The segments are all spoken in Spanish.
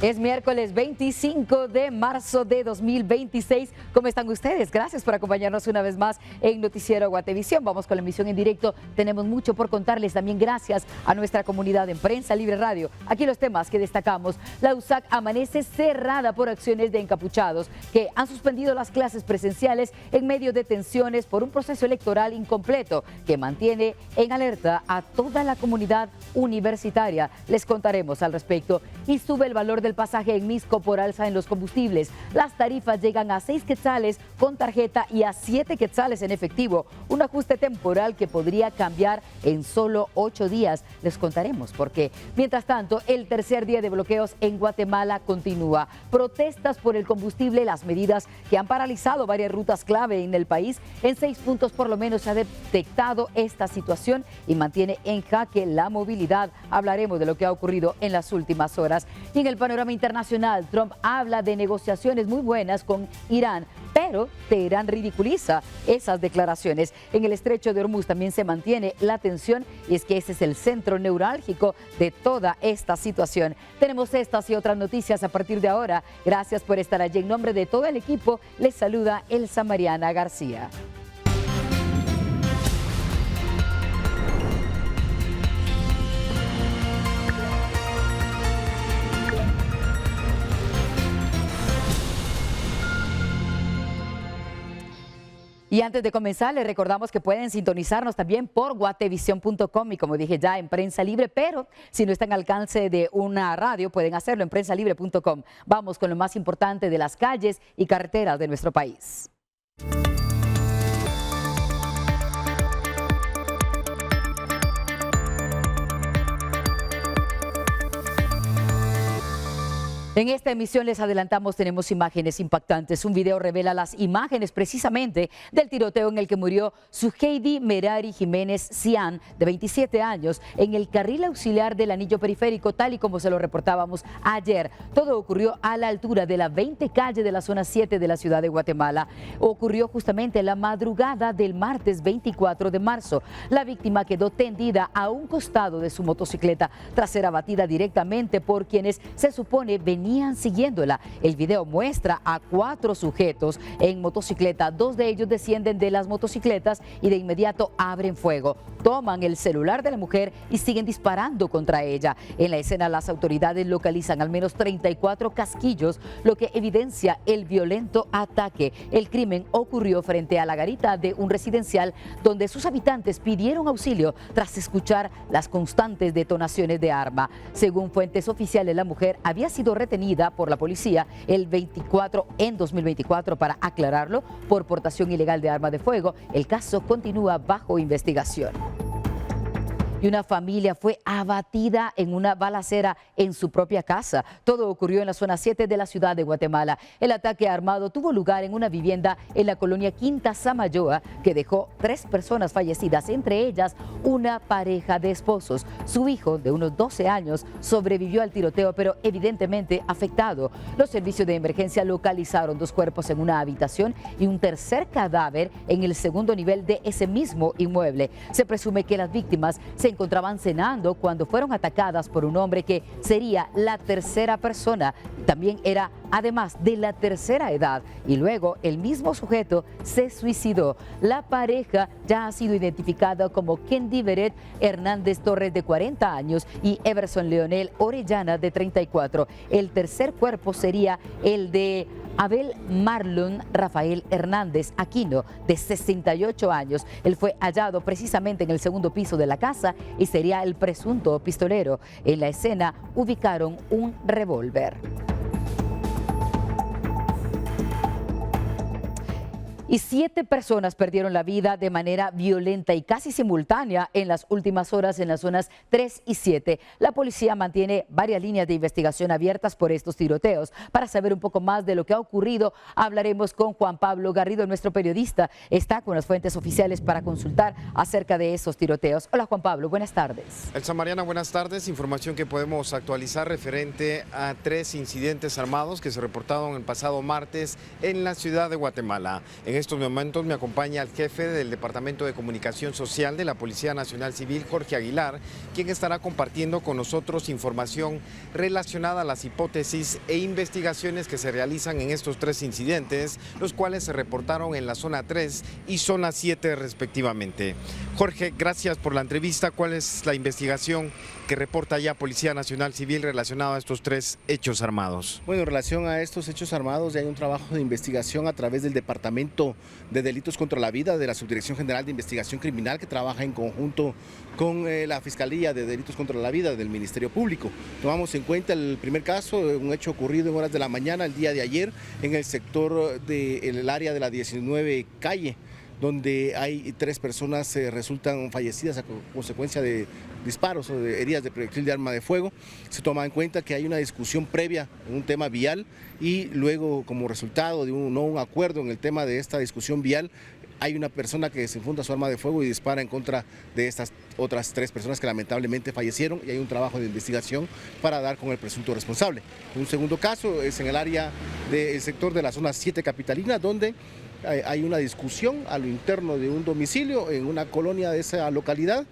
Es miércoles 25 de marzo de 2026. ¿Cómo están ustedes? Gracias por acompañarnos una vez más en Noticiero Guatevisión. Vamos con la emisión en directo. Tenemos mucho por contarles. También gracias a nuestra comunidad en Prensa Libre Radio. Aquí los temas que destacamos. La USAC amanece cerrada por acciones de encapuchados que han suspendido las clases presenciales en medio de tensiones por un proceso electoral incompleto que mantiene en alerta a toda la comunidad universitaria. Les contaremos al respecto. Y sube el valor del pasaje en Misco por alza en los combustibles. Las tarifas llegan a 6 quetzales con tarjeta y a 7 quetzales en efectivo. Un ajuste temporal que podría cambiar en solo 8 días. Les contaremos por qué. Mientras tanto, el tercer día de bloqueos en Guatemala continúa. Protestas por el combustible, las medidas que han paralizado varias rutas clave en el país. En 6 puntos por lo menos se ha detectado esta situación y mantiene en jaque la movilidad. Hablaremos de lo que ha ocurrido en las últimas horas. Y en el panorama internacional, Trump habla de negociaciones muy buenas con Irán, pero Teherán ridiculiza esas declaraciones. En el estrecho de Hormuz también se mantiene la tensión y es que ese es el centro neurálgico de toda esta situación. Tenemos estas y otras noticias a partir de ahora. Gracias por estar allí. En nombre de todo el equipo, les saluda Elsa Mariana García. Y antes de comenzar, les recordamos que pueden sintonizarnos también por guatevisión.com y como dije ya en Prensa Libre, pero si no está al alcance de una radio, pueden hacerlo en prensalibre.com. Vamos con lo más importante de las calles y carreteras de nuestro país. En esta emisión les adelantamos, tenemos imágenes impactantes. Un video revela las imágenes precisamente del tiroteo en el que murió Suheidi Merari Jiménez Cian, de 27 años, en el carril auxiliar del anillo periférico, tal y como se lo reportábamos ayer. Todo ocurrió a la altura de la 20 calle de la zona 7 de la ciudad de Guatemala. Ocurrió justamente la madrugada del martes 24 de marzo. La víctima quedó tendida a un costado de su motocicleta tras ser abatida directamente por quienes se supone venían siguiéndola. El video muestra a 4 sujetos en motocicleta. 2 de ellos descienden de las motocicletas y de inmediato abren fuego. Toman el celular de la mujer y siguen disparando contra ella. En la escena, las autoridades localizan al menos 34 casquillos, lo que evidencia el violento ataque. El crimen ocurrió frente a la garita de un residencial donde sus habitantes pidieron auxilio tras escuchar las constantes detonaciones de arma. Según fuentes oficiales, la mujer había sido retenida por la policía en 2024 para aclararlo por portación ilegal de arma de fuego. El caso continúa bajo investigación. Y una familia fue abatida en una balacera en su propia casa. Todo ocurrió en la zona 7 de la ciudad de Guatemala. El ataque armado tuvo lugar en una vivienda en la colonia Quinta Samayoa que dejó 3 personas fallecidas, entre ellas una pareja de esposos. Su hijo, de unos 12 años, sobrevivió al tiroteo, pero evidentemente afectado. Los servicios de emergencia localizaron 2 cuerpos en una habitación y un tercer cadáver en el segundo nivel de ese mismo inmueble. Se presume que las víctimas se encontraban cenando cuando fueron atacadas por un hombre que sería la tercera persona. También era además de la tercera edad y luego el mismo sujeto se suicidó. La pareja ya ha sido identificada como Kendi Beret Hernández Torres, de 40 años, y Everson Leonel Orellana, de 34. El tercer cuerpo sería el de Abel Marlon Rafael Hernández Aquino, de 68 años. Él fue hallado precisamente en el segundo piso de la casa y sería el presunto pistolero. En la escena ubicaron un revólver. Y 7 personas perdieron la vida de manera violenta y casi simultánea en las últimas horas en las zonas 3 y 7. La policía mantiene varias líneas de investigación abiertas por estos tiroteos. Para saber un poco más de lo que ha ocurrido, hablaremos con Juan Pablo Garrido, nuestro periodista. Está con las fuentes oficiales para consultar acerca de esos tiroteos. Hola Juan Pablo, buenas tardes. Elsa Mariana, buenas tardes. Información que podemos actualizar referente a 3 incidentes armados que se reportaron el pasado martes en la ciudad de Guatemala. En estos momentos me acompaña el jefe del Departamento de Comunicación Social de la Policía Nacional Civil, Jorge Aguilar, quien estará compartiendo con nosotros información relacionada a las hipótesis e investigaciones que se realizan en estos 3 incidentes, los cuales se reportaron en la zona 3 y zona 7 respectivamente. Jorge, gracias por la entrevista. ¿Cuál es la investigación que reporta ya Policía Nacional Civil relacionada a estos 3 hechos armados? Bueno, en relación a estos hechos armados ya hay un trabajo de investigación a través del Departamento de Delitos contra la Vida de la Subdirección General de Investigación Criminal, que trabaja en conjunto con la Fiscalía de Delitos contra la Vida del Ministerio Público. Tomamos en cuenta el primer caso, un hecho ocurrido en horas de la mañana el día de ayer en el sector del área de la 19 calle, donde hay 3 personas resultan fallecidas a consecuencia de disparos o de heridas de proyectil de arma de fuego. Se toma en cuenta que hay una discusión previa en un tema vial y luego, como resultado de un acuerdo en el tema de esta discusión vial, hay una persona que desenfunda su arma de fuego y dispara en contra de estas otras 3 personas que lamentablemente fallecieron, y hay un trabajo de investigación para dar con el presunto responsable. Un segundo caso es en el área del sector de la zona 7 capitalina, donde hay una discusión a lo interno de un domicilio en una colonia de esa localidad.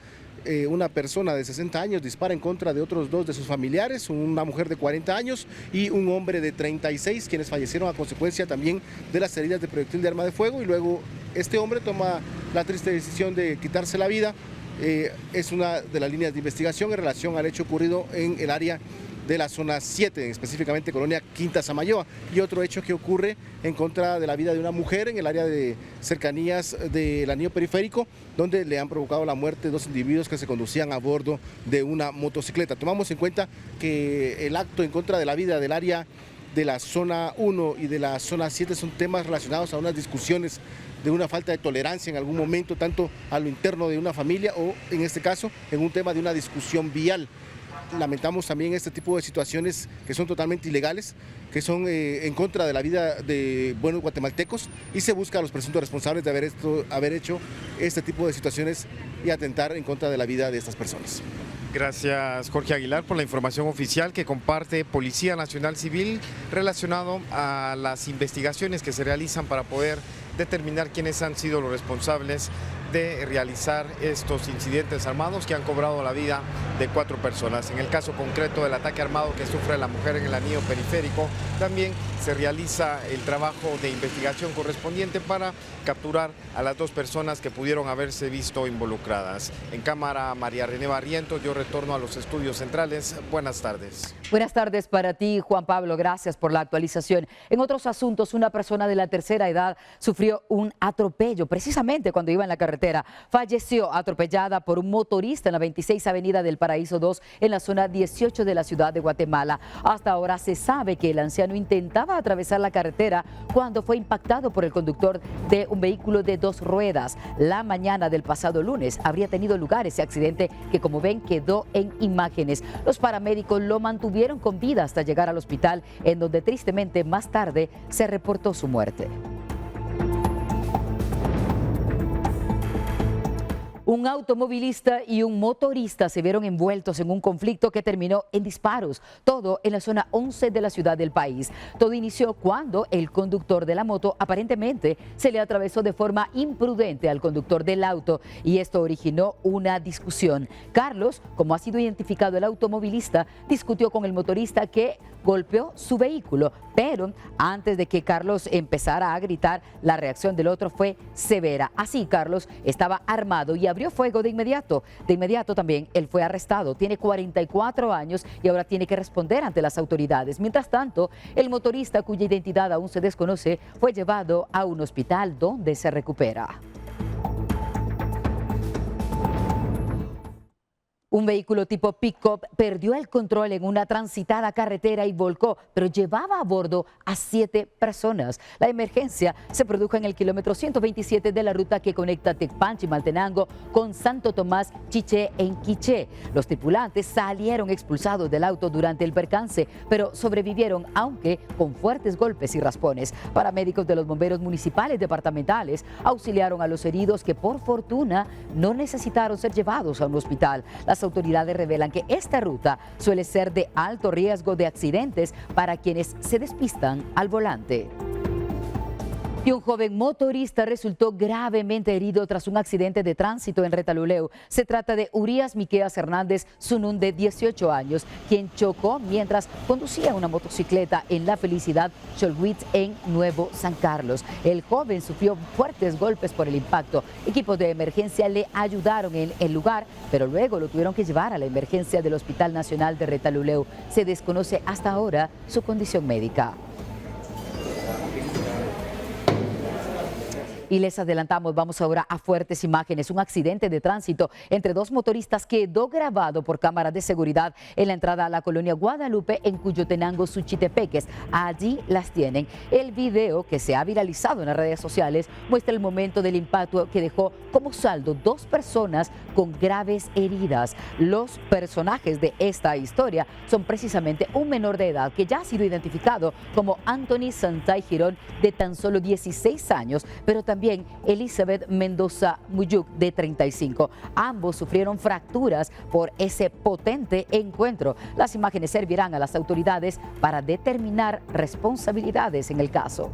Una persona de 60 años dispara en contra de otros 2 de sus familiares, una mujer de 40 años y un hombre de 36, quienes fallecieron a consecuencia también de las heridas de proyectil de arma de fuego, y luego este hombre toma la triste decisión de quitarse la vida. Es una de las líneas de investigación en relación al hecho ocurrido en el área de la zona 7, específicamente colonia Quinta Samayoa, y otro hecho que ocurre en contra de la vida de una mujer en el área de cercanías del anillo periférico, donde le han provocado la muerte de 2 individuos que se conducían a bordo de una motocicleta. Tomamos en cuenta que el acto en contra de la vida del área de la zona 1 y de la zona 7 son temas relacionados a unas discusiones de una falta de tolerancia en algún momento, tanto a lo interno de una familia o, en este caso, en un tema de una discusión vial. Lamentamos también este tipo de situaciones que son totalmente ilegales, que son en contra de la vida de buenos guatemaltecos, y se busca a los presuntos responsables de haber hecho este tipo de situaciones y atentar en contra de la vida de estas personas. Gracias, Jorge Aguilar, por la información oficial que comparte Policía Nacional Civil relacionado a las investigaciones que se realizan para poder determinar quiénes han sido los responsables de realizar estos incidentes armados que han cobrado la vida de 4 personas. En el caso concreto del ataque armado que sufre la mujer en el anillo periférico, también se realiza el trabajo de investigación correspondiente para capturar a las 2 personas que pudieron haberse visto involucradas. En cámara, María René Barrientos, yo retorno a los estudios centrales. Buenas tardes. Buenas tardes para ti, Juan Pablo. Gracias por la actualización. En otros asuntos, una persona de la tercera edad sufrió un atropello precisamente cuando iba en la carretera. Falleció atropellada por un motorista en la 26 Avenida del Paraíso 2 en la zona 18 de la ciudad de Guatemala. Hasta ahora se sabe que el anciano intentaba atravesar la carretera cuando fue impactado por el conductor de un vehículo de 2 ruedas. La mañana del pasado lunes habría tenido lugar ese accidente que, como ven, quedó en imágenes. Los paramédicos lo mantuvieron con vida hasta llegar al hospital, en donde tristemente más tarde se reportó su muerte. Un automovilista y un motorista se vieron envueltos en un conflicto que terminó en disparos, todo en la zona 11 de la ciudad del país. Todo inició cuando el conductor de la moto aparentemente se le atravesó de forma imprudente al conductor del auto, y esto originó una discusión. Carlos, como ha sido identificado el automovilista, discutió con el motorista que golpeó su vehículo, pero antes de que Carlos empezara a gritar, la reacción del otro fue severa. Así, Carlos estaba armado y abrió fuego de inmediato. De inmediato también él fue arrestado. Tiene 44 años y ahora tiene que responder ante las autoridades. Mientras tanto, el motorista, cuya identidad aún se desconoce, fue llevado a un hospital donde se recupera. Un vehículo tipo pick-up perdió el control en una transitada carretera y volcó, pero llevaba a bordo a 7 personas. La emergencia se produjo en el kilómetro 127 de la ruta que conecta Tecpanchi, Maltenango con Santo Tomás, Chiché en Quiché. Los tripulantes salieron expulsados del auto durante el percance, pero sobrevivieron, aunque con fuertes golpes y raspones. Paramédicos de los bomberos municipales departamentales auxiliaron a los heridos, que por fortuna no necesitaron ser llevados a un hospital. Las autoridades revelan que esta ruta suele ser de alto riesgo de accidentes para quienes se despistan al volante. Y un joven motorista resultó gravemente herido tras un accidente de tránsito en Retalhuleu. Se trata de Urias Miqueas Hernández Sunún, de 18 años, quien chocó mientras conducía una motocicleta en La Felicidad Cholwitz, en Nuevo San Carlos. El joven sufrió fuertes golpes por el impacto. Equipos de emergencia le ayudaron en el lugar, pero luego lo tuvieron que llevar a la emergencia del Hospital Nacional de Retalhuleu. Se desconoce hasta ahora su condición médica. Y les adelantamos, vamos ahora a fuertes imágenes. Un accidente de tránsito entre dos motoristas quedó grabado por cámaras de seguridad en la entrada a la colonia Guadalupe en Cuyotenango, Suchitepeques. Allí las tienen. El video, que se ha viralizado en las redes sociales, muestra el momento del impacto que dejó como saldo 2 personas con graves heridas. Los personajes de esta historia son precisamente un menor de edad que ya ha sido identificado como Anthony Santay Girón, de tan solo 16 años, pero también Elizabeth Mendoza Muyuk, de 35. Ambos sufrieron fracturas por ese potente encuentro. Las imágenes servirán a las autoridades para determinar responsabilidades en el caso.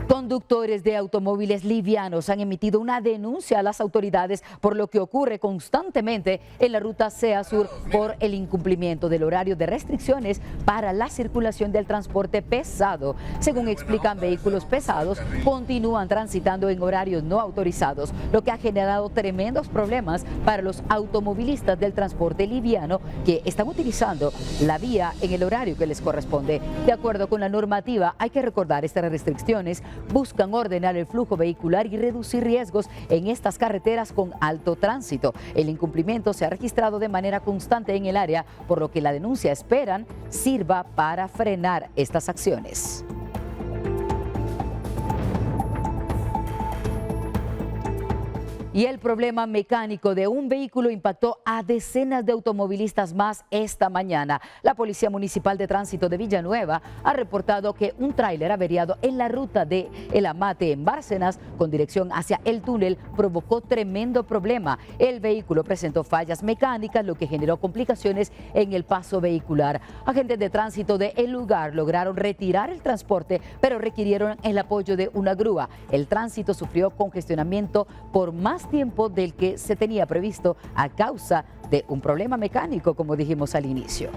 Conductores de automóviles livianos han emitido una denuncia a las autoridades por lo que ocurre constantemente en la ruta CEA Sur por el incumplimiento del horario de restricciones para la circulación del transporte pesado. Según explican, vehículos pesados continúan transitando en horarios no autorizados, lo que ha generado tremendos problemas para los automovilistas del transporte liviano que están utilizando la vía en el horario que les corresponde. De acuerdo con la normativa, hay que recordar, estas restricciones buscan ordenar el flujo vehicular y reducir riesgos en estas carreteras con alto tránsito. El incumplimiento se ha registrado de manera constante en el área, por lo que la denuncia esperan sirva para frenar estas acciones. Y el problema mecánico de un vehículo impactó a decenas de automovilistas más esta mañana. La Policía Municipal de Tránsito de Villanueva ha reportado que un tráiler averiado en la ruta de El Amate en Bárcenas con dirección hacia el túnel provocó tremendo problema. El vehículo presentó fallas mecánicas, lo que generó complicaciones en el paso vehicular. Agentes de tránsito del lugar lograron retirar el transporte, pero requirieron el apoyo de una grúa. El tránsito sufrió congestionamiento por más tiempo del que se tenía previsto a causa de un problema mecánico, como dijimos al inicio.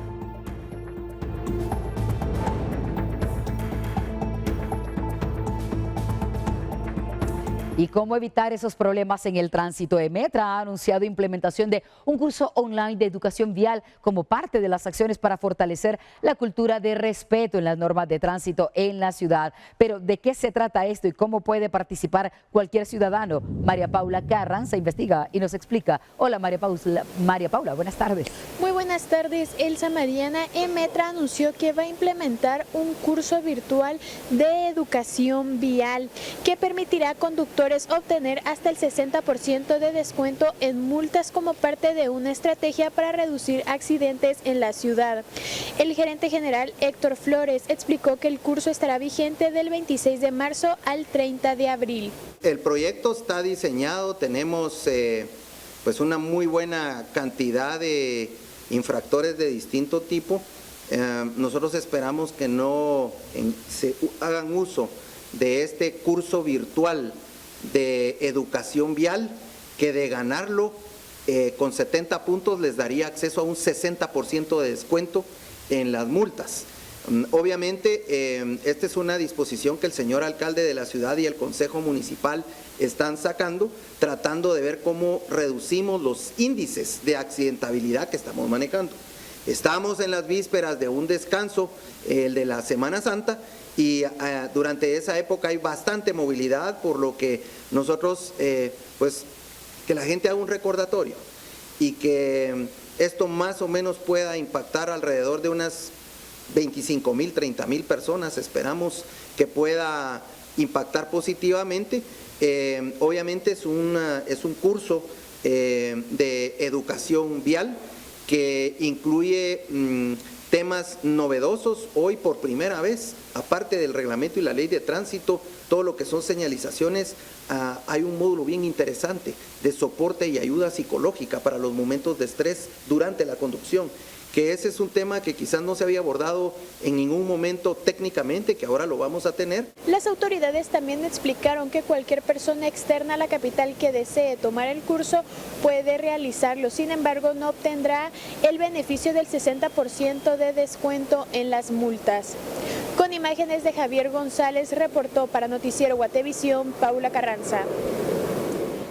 ¿Y cómo evitar esos problemas en el tránsito? EMETRA ha anunciado implementación de un curso online de educación vial como parte de las acciones para fortalecer la cultura de respeto en las normas de tránsito en la ciudad. Pero ¿de qué se trata esto y cómo puede participar cualquier ciudadano? María Paula Carranza investiga y nos explica. Hola María Paula, buenas tardes. Muy buenas tardes, Elsa Mariana. EMETRA anunció que va a implementar un curso virtual de educación vial que permitirá a conductores obtener hasta el 60% de descuento en multas como parte de una estrategia para reducir accidentes en la ciudad. El gerente general Héctor Flores explicó que el curso estará vigente del 26 de marzo al 30 de abril. El proyecto está diseñado, tenemos pues una muy buena cantidad de infractores de distinto tipo. Nosotros esperamos que no se hagan uso de este curso virtual de educación vial, que de ganarlo con 70 puntos les daría acceso a un 60% de descuento en las multas. Obviamente, esta es una disposición que el señor alcalde de la ciudad y el Consejo Municipal están sacando, tratando de ver cómo reducimos los índices de accidentabilidad que estamos manejando. Estamos en las vísperas de un descanso, el de la Semana Santa, y durante esa época hay bastante movilidad, por lo que nosotros, pues, que la gente haga un recordatorio y que esto más o menos pueda impactar alrededor de unas 25,000, 30,000 personas. Esperamos que pueda impactar positivamente. Obviamente es un curso de educación vial que incluye temas novedosos. Hoy por primera vez, aparte del reglamento y la ley de tránsito, todo lo que son señalizaciones, hay un módulo bien interesante de soporte y ayuda psicológica para los momentos de estrés durante la conducción. que ese es un tema que quizás no se había abordado en ningún momento técnicamente, que ahora lo vamos a tener. Las autoridades también explicaron que cualquier persona externa a la capital que desee tomar el curso puede realizarlo, sin embargo no obtendrá el beneficio del 60% de descuento en las multas. Con imágenes de Javier González, reportó para Noticiero Guatevisión, Paula Carranza.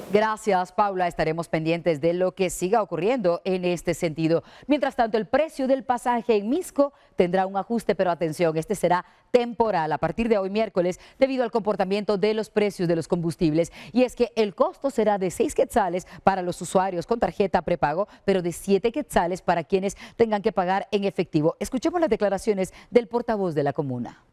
Gracias, Paula. Estaremos pendientes de lo que siga ocurriendo en este sentido. Mientras tanto, el precio del pasaje en Misco tendrá un ajuste, pero atención, este será temporal a partir de hoy miércoles debido al comportamiento de los precios de los combustibles. Y es que el costo será de 6 quetzales para los usuarios con tarjeta prepago, pero de 7 quetzales para quienes tengan que pagar en efectivo. Escuchemos las declaraciones del portavoz de la comuna.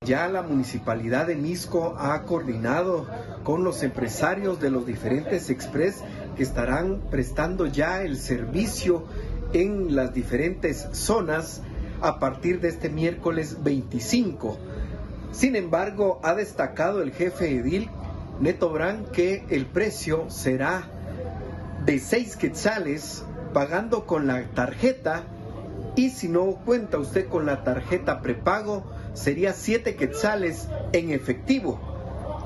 Ya la Municipalidad de Misco ha coordinado con los empresarios de los diferentes express que estarán prestando ya el servicio en las diferentes zonas a partir de este miércoles 25. Sin embargo, ha destacado el jefe edil Neto Brand que el precio será de 6 quetzales pagando con la tarjeta, y si no cuenta usted con la tarjeta prepago, sería 7 quetzales en efectivo.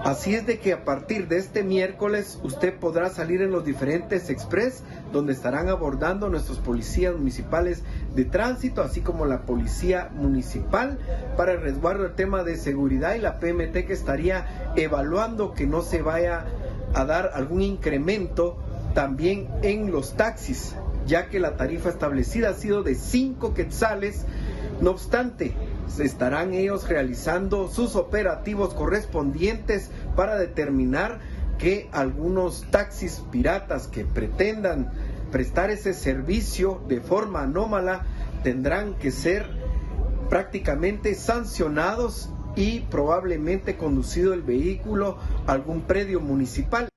Así es de que a partir de este miércoles usted podrá salir en los diferentes express donde estarán abordando nuestros policías municipales de tránsito, así como la policía municipal para el resguardo del tema de seguridad, y la PMT que estaría evaluando que no se vaya a dar algún incremento también en los taxis, ya que la tarifa establecida ha sido de 5 quetzales. No obstante, estarán ellos realizando sus operativos correspondientes para determinar que algunos taxis piratas que pretendan prestar ese servicio de forma anómala tendrán que ser prácticamente sancionados y probablemente conducido el vehículo a algún predio municipal.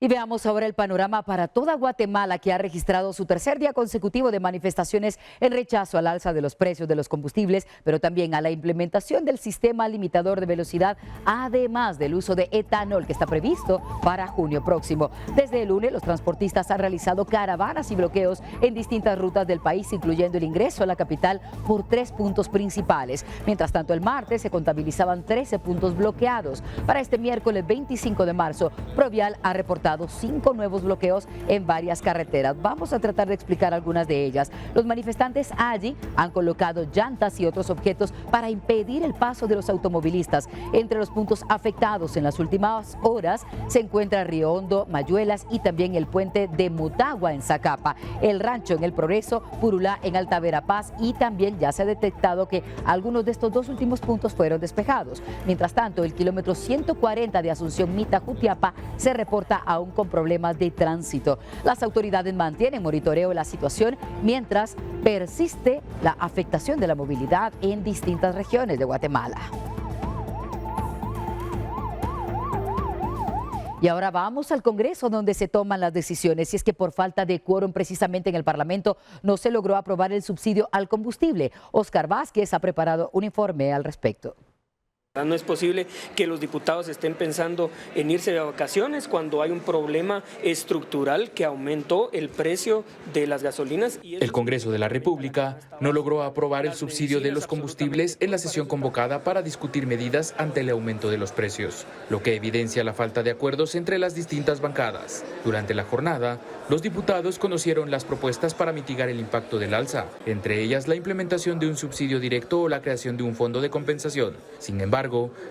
Y veamos ahora el panorama para toda Guatemala, que ha registrado su tercer día consecutivo de manifestaciones en rechazo al alza de los precios de los combustibles, pero también a la implementación del sistema limitador de velocidad, además del uso de etanol que está previsto para junio próximo. Desde el lunes, los transportistas han realizado caravanas y bloqueos en distintas rutas del país, incluyendo el ingreso a la capital por 3 puntos principales. Mientras tanto, el martes se contabilizaban 13 puntos bloqueados. Para este miércoles 25 de marzo, Provial ha reportado 5 nuevos bloqueos en varias carreteras. Vamos a tratar de explicar algunas de ellas. Los manifestantes allí han colocado llantas y otros objetos para impedir el paso de los automovilistas. Entre los puntos afectados en las últimas horas se encuentra Río Hondo, Mayuelas y también el puente de Mutagua en Zacapa, el Rancho en El Progreso, Purulá en Alta Verapaz, y también ya se ha detectado que algunos de estos 2 últimos puntos fueron despejados. Mientras tanto, el kilómetro 140 de Asunción Mita Jutiapa se reporta aún con problemas de tránsito. Las autoridades mantienen monitoreo de la situación mientras persiste la afectación de la movilidad en distintas regiones de Guatemala. Y ahora vamos al Congreso, donde se toman las decisiones. Y es que por falta de quórum precisamente en el Parlamento no se logró aprobar el subsidio al combustible. Oscar Vázquez ha preparado un informe al respecto. No es posible que los diputados estén pensando en irse de vacaciones cuando hay un problema estructural que aumentó el precio de las gasolinas. El Congreso de la República no logró aprobar el subsidio de los combustibles en la sesión convocada para discutir medidas ante el aumento de los precios, lo que evidencia la falta de acuerdos entre las distintas bancadas. Durante la jornada, los diputados conocieron las propuestas para mitigar el impacto del alza, entre ellas la implementación de un subsidio directo o la creación de un fondo de compensación. Sin embargo,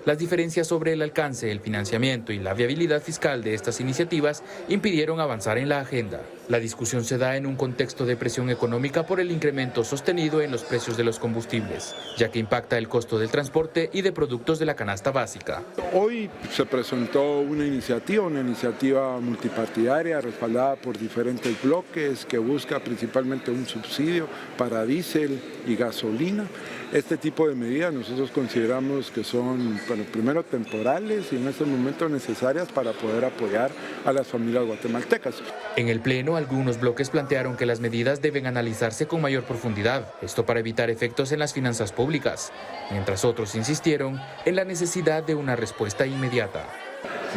las diferencias sobre el alcance, el financiamiento y la viabilidad fiscal de estas iniciativas impidieron avanzar en la agenda. La discusión se da en un contexto de presión económica por el incremento sostenido en los precios de los combustibles, ya que impacta el costo del transporte y de productos de la canasta básica. Hoy se presentó una iniciativa multipartidaria respaldada por diferentes bloques que busca principalmente un subsidio para diésel y gasolina. Este tipo de medidas nosotros consideramos que son, bueno, primero temporales y en este momento necesarias para poder apoyar a las familias guatemaltecas. En el Pleno, algunos bloques plantearon que las medidas deben analizarse con mayor profundidad, esto para evitar efectos en las finanzas públicas, mientras otros insistieron en la necesidad de una respuesta inmediata.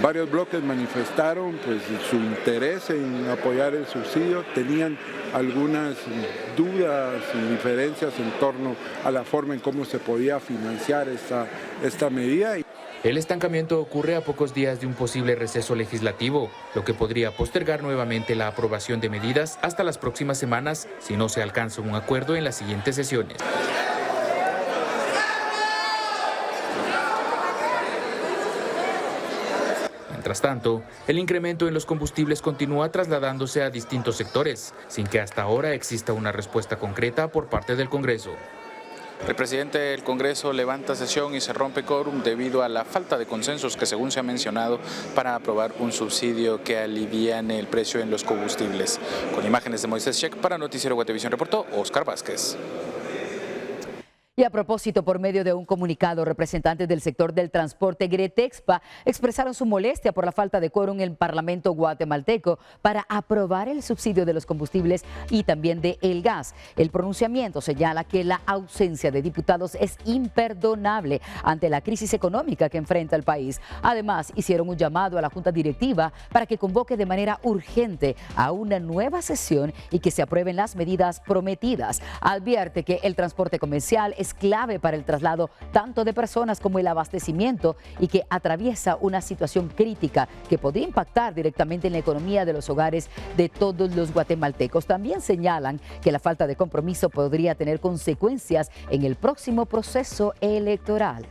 Varios bloques manifestaron pues, su interés en apoyar el subsidio, tenían algunas dudas y diferencias en torno a la forma en cómo se podía financiar esta medida. El estancamiento ocurre a pocos días de un posible receso legislativo, lo que podría postergar nuevamente la aprobación de medidas hasta las próximas semanas si no se alcanza un acuerdo en las siguientes sesiones. Mientras tanto, el incremento en los combustibles continúa trasladándose a distintos sectores, sin que hasta ahora exista una respuesta concreta por parte del Congreso. El presidente del Congreso levanta sesión y se rompe quórum debido a la falta de consensos que, según se ha mencionado, para aprobar un subsidio que aliviane el precio en los combustibles. Con imágenes de Moisés Check para Noticiero Guatevisión reportó Oscar Vázquez. Y a propósito, por medio de un comunicado, representantes del sector del transporte Gretexpa expresaron su molestia por la falta de quórum en el Parlamento guatemalteco para aprobar el subsidio de los combustibles y también del gas. El pronunciamiento señala que la ausencia de diputados es imperdonable ante la crisis económica que enfrenta el país. Además, hicieron un llamado a la Junta Directiva para que convoque de manera urgente a una nueva sesión y que se aprueben las medidas prometidas. Advierte que el transporte comercial es clave para el traslado tanto de personas como el abastecimiento y que atraviesa una situación crítica que podría impactar directamente en la economía de los hogares de todos los guatemaltecos. También señalan que la falta de compromiso podría tener consecuencias en el próximo proceso electoral.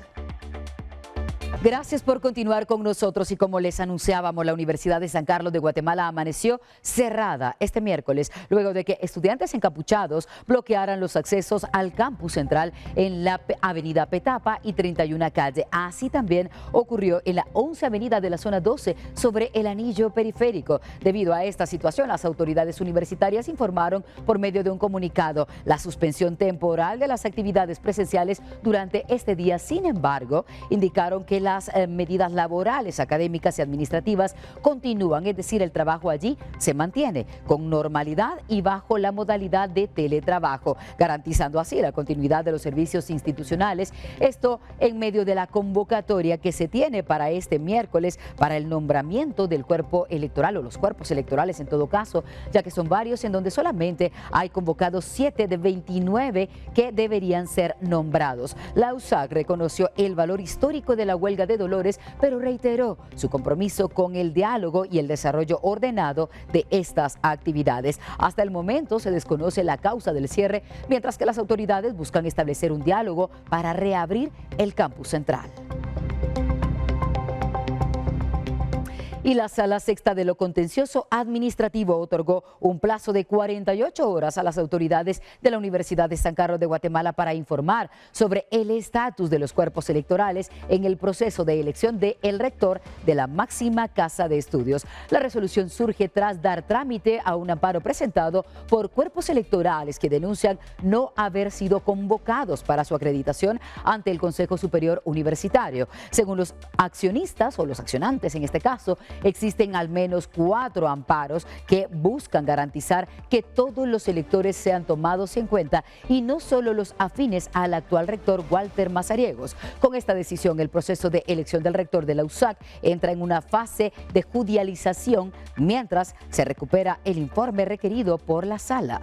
Gracias por continuar con nosotros y como les anunciábamos, la Universidad de San Carlos de Guatemala amaneció cerrada este miércoles luego de que estudiantes encapuchados bloquearan los accesos al campus central en la avenida Petapa y 31 calle. Así también ocurrió en la 11 avenida de la zona 12 sobre el anillo periférico. Debido a esta situación, las autoridades universitarias informaron por medio de un comunicado la suspensión temporal de las actividades presenciales durante este día. Sin embargo, indicaron que las medidas laborales, académicas y administrativas continúan, es decir, el trabajo allí se mantiene con normalidad y bajo la modalidad de teletrabajo, garantizando así la continuidad de los servicios institucionales. Esto en medio de la convocatoria que se tiene para este miércoles para el nombramiento del cuerpo electoral o los cuerpos electorales en todo caso, ya que son varios en donde solamente hay convocados 7 de 29 que deberían ser nombrados. La USAC reconoció el valor histórico de la huelga de Dolores, pero reiteró su compromiso con el diálogo y el desarrollo ordenado de estas actividades. Hasta el momento se desconoce la causa del cierre, mientras que las autoridades buscan establecer un diálogo para reabrir el campus central. Y la Sala Sexta de lo Contencioso Administrativo otorgó un plazo de 48 horas a las autoridades de la Universidad de San Carlos de Guatemala para informar sobre el estatus de los cuerpos electorales en el proceso de elección del rector de la máxima casa de estudios. La resolución surge tras dar trámite a un amparo presentado por cuerpos electorales que denuncian no haber sido convocados para su acreditación ante el Consejo Superior Universitario. Según los accionistas o los accionantes en este caso, existen al menos 4 amparos que buscan garantizar que todos los electores sean tomados en cuenta y no solo los afines al actual rector Walter Mazariegos. Con esta decisión, el proceso de elección del rector de la USAC entra en una fase de judicialización mientras se recupera el informe requerido por la sala.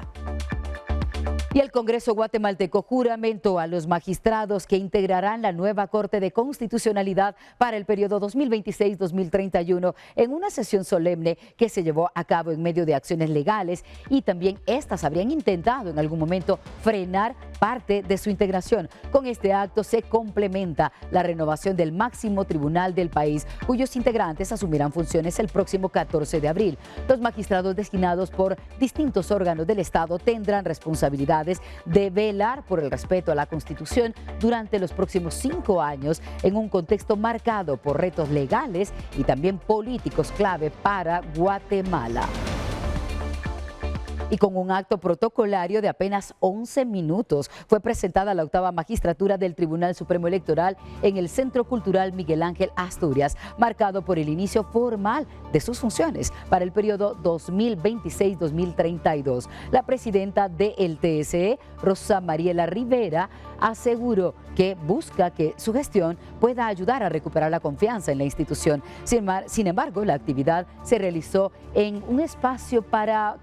Y el Congreso guatemalteco juramentó a los magistrados que integrarán la nueva Corte de Constitucionalidad para el periodo 2026-2031 en una sesión solemne que se llevó a cabo en medio de acciones legales y también estas habrían intentado en algún momento frenar parte de su integración. Con este acto se complementa la renovación del máximo tribunal del país, cuyos integrantes asumirán funciones el próximo 14 de abril. Los magistrados designados por distintos órganos del Estado tendrán responsabilidad de velar por el respeto a la Constitución durante los próximos 5 años en un contexto marcado por retos legales y también políticos clave para Guatemala. Y con un acto protocolario de apenas 11 minutos fue presentada la 8ª magistratura del Tribunal Supremo Electoral en el Centro Cultural Miguel Ángel Asturias, marcado por el inicio formal de sus funciones para el periodo 2026-2032. La presidenta del TSE, Rosa Mariela Rivera, aseguró que busca que su gestión pueda ayudar a recuperar la confianza en la institución. Sin embargo, la actividad se realizó en un espacio para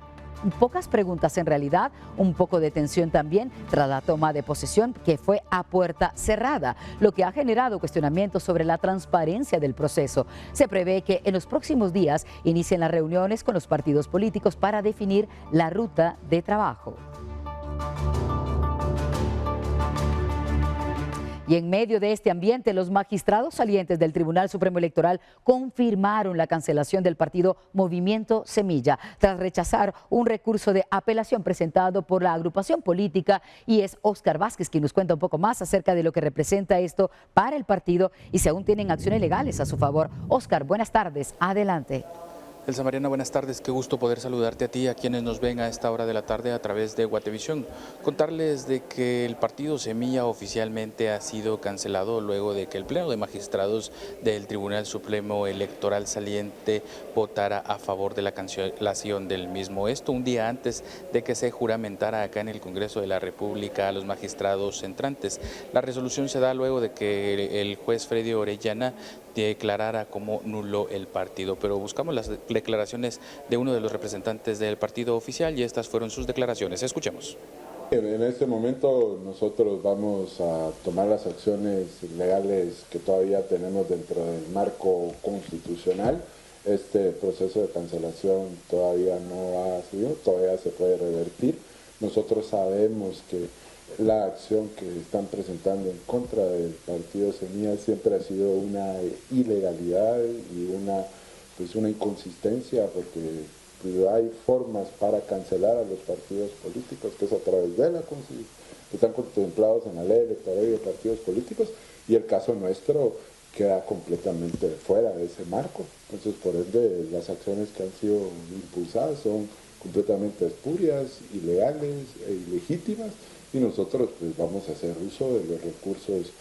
pocas preguntas, en realidad, un poco de tensión también tras la toma de posesión, que fue a puerta cerrada, lo que ha generado cuestionamientos sobre la transparencia del proceso. Se prevé que en los próximos días inicien las reuniones con los partidos políticos para definir la ruta de trabajo. Y en medio de este ambiente, los magistrados salientes del Tribunal Supremo Electoral confirmaron la cancelación del partido Movimiento Semilla, tras rechazar un recurso de apelación presentado por la agrupación política. Y es Óscar Vázquez quien nos cuenta un poco más acerca de lo que representa esto para el partido y si aún tienen acciones legales a su favor. Óscar, buenas tardes, adelante. Elsa Mariana, buenas tardes, qué gusto poder saludarte a ti, a quienes nos ven a esta hora de la tarde a través de Guatevisión. Contarles de que el partido Semilla oficialmente ha sido cancelado luego de que el Pleno de Magistrados del Tribunal Supremo Electoral saliente votara a favor de la cancelación del mismo. Esto un día antes de que se juramentara acá en el Congreso de la República a los magistrados entrantes. La resolución se da luego de que el juez Freddy Orellana declarara como nulo el partido, pero buscamos las declaraciones de uno de los representantes del partido oficial y estas fueron sus declaraciones. Escuchemos. En este momento nosotros vamos a tomar las acciones legales que todavía tenemos dentro del marco constitucional. Este proceso de cancelación todavía no ha sido, todavía se puede revertir. Nosotros sabemos que la acción que están presentando en contra del partido Semilla siempre ha sido una ilegalidad y una inconsistencia, porque hay formas para cancelar a los partidos políticos, que es a través de la Constitución, que están contemplados en la ley electoral de partidos políticos, y el caso nuestro queda completamente fuera de ese marco. Entonces, por ende, las acciones que han sido impulsadas son completamente espurias, ilegales e ilegítimas, y nosotros pues vamos a hacer uso de los recursos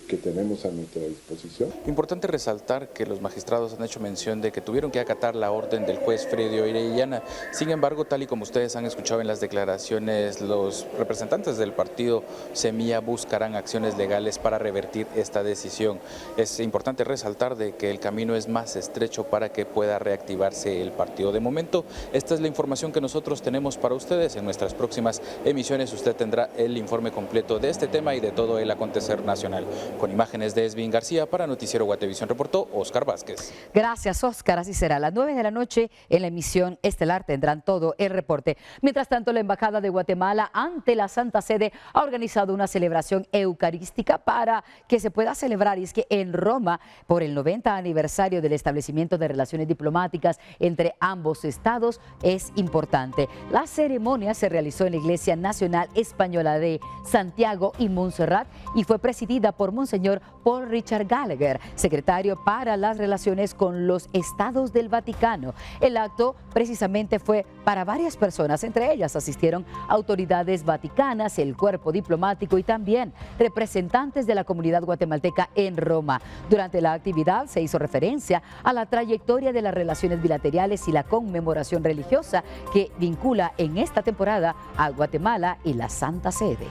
que tenemos a nuestra disposición. Importante resaltar que los magistrados han hecho mención de que tuvieron que acatar la orden del juez Freddy Orellana. Sin embargo, tal y como ustedes han escuchado en las declaraciones, los representantes del partido Semilla buscarán acciones legales para revertir esta decisión. Es importante resaltar de que el camino es más estrecho para que pueda reactivarse el partido. De momento, esta es la información que nosotros tenemos para ustedes. En nuestras próximas emisiones usted tendrá el informe completo de este tema y de todo el acontecer nacional. Con imágenes de Esvin García, para Noticiero Guatevisión reportó Óscar Vázquez. Gracias, Óscar. Así será. A las 9 de la noche en la emisión estelar tendrán todo el reporte. Mientras tanto, la Embajada de Guatemala ante la Santa Sede ha organizado una celebración eucarística para que se pueda celebrar. Y es que en Roma, por el 90 aniversario del establecimiento de relaciones diplomáticas entre ambos estados, es importante. La ceremonia se realizó en la Iglesia Nacional Española de Santiago y Montserrat y fue presidida por Monseñor Paul Richard Gallagher, secretario para las relaciones con los estados del Vaticano. El acto precisamente fue para varias personas, entre ellas asistieron autoridades vaticanas, el cuerpo diplomático y también representantes de la comunidad guatemalteca en Roma. Durante la actividad se hizo referencia a la trayectoria de las relaciones bilaterales y la conmemoración religiosa que vincula en esta temporada a Guatemala y la Santa Sede.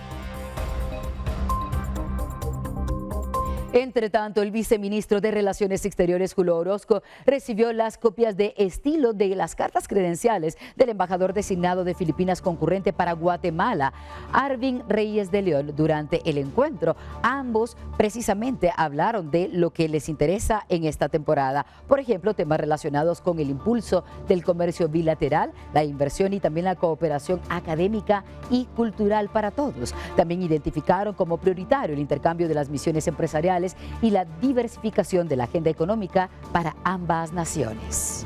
Entre tanto, el viceministro de Relaciones Exteriores, Julio Orozco, recibió las copias de estilo de las cartas credenciales del embajador designado de Filipinas concurrente para Guatemala, Arvin Reyes de León. Durante el encuentro, ambos precisamente hablaron de lo que les interesa en esta temporada. Por ejemplo, temas relacionados con el impulso del comercio bilateral, la inversión y también la cooperación académica y cultural para todos. También identificaron como prioritario el intercambio de las misiones empresariales y la diversificación de la agenda económica para ambas naciones.